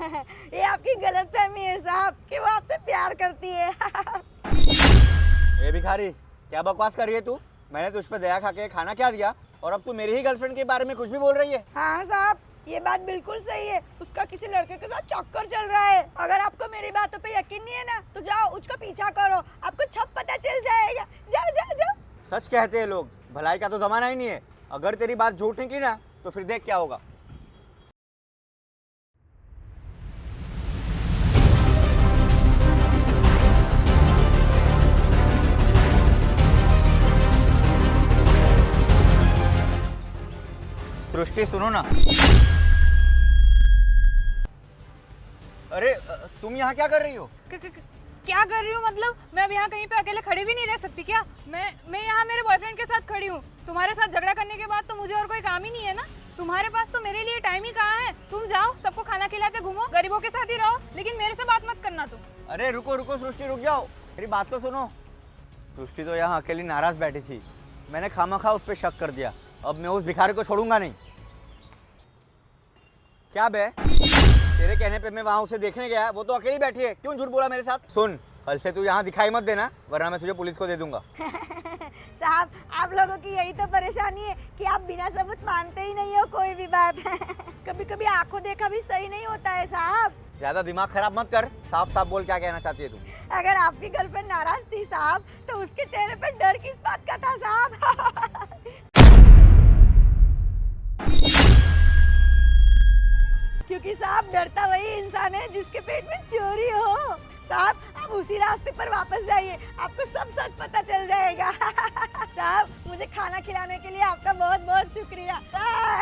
ये आपकी गलतफहमी है साहब कि वो आपसे प्यार करती है। ए भिखारी, क्या बकवास कर रही है तू? मैंने तुझ पे दया खा के खाना क्या दिया और अब तू मेरी ही गर्लफ्रेंड के बारे में कुछ भी बोल रही है? हाँ साहब, ये बात बिल्कुल सही है। उसका किसी लड़के के साथ चक्कर चल रहा है। अगर आपको मेरी बातों पे यकीन नहीं है ना, तो जाओ उसका पीछा करो, आपको सब पता चल जाएगा। जाओ जाओ जाओ। सच कहते हैं लोग, भलाई का तो जमाना ही नहीं है। अगर तेरी बात झूठ निकली ना, तो फिर देख क्या होगा। सृष्टि सुनो ना। अरे तुम यहाँ क्या कर रही हो? क्या कर रही हूँ मतलब? मैं अब यहाँ कहीं पे अकेले खड़ी भी नहीं रह सकती क्या? मैं यहाँ मेरे बॉयफ्रेंड के साथ खड़ी हूँ। तुम्हारे साथ झगड़ा करने के बाद तो मुझे और कोई काम ही नहीं है ना। तुम्हारे पास तो मेरे लिए टाइम ही कहाँ है। तुम जाओ, सबको खाना खिलाते घूमो, गरीबों के साथ ही रहो, लेकिन मेरे से बात मत करना तुम। अरे रुको रुको सृष्टि, रुक जाओ, मेरी बात तो सुनो। सृष्टि तो यहाँ अकेली नाराज बैठी थी, मैंने खामखा उस पर शक कर दिया। अब मैं उस भिखारी को छोड़ूंगा नहीं। क्या बे, तेरे कहने पे मैं वहां उसे देखने गया, वो तो अकेली बैठी है, क्यों झूठ बोला मेरे साथ? सुन, कल से तू यहाँ दिखाई मत देना, वरना मैं तुझे पुलिस को दे दूंगा। साहब, आप लोगों की यही तो परेशानी है कि आप बिना सबूत मानते ही नहीं हो कोई भी बात। कभी कभी आंखों देखा भी सही नहीं होता है साहब। ज्यादा दिमाग खराब मत कर, साफ साफ बोल क्या कहना चाहती है तू? अगर आपकी गर्लफ्रेंड नाराज थी साहब, तो उसके चेहरे पर डर किस बात का था साहब? क्योंकि साहब, डरता वही इंसान है जिसके पेट में चोरी हो। साहब, आप उसी रास्ते पर वापस जाइए, आपको सब सच पता चल जाएगा। साहब, मुझे खाना खिलाने के लिए आपका बहुत बहुत शुक्रिया। बाय।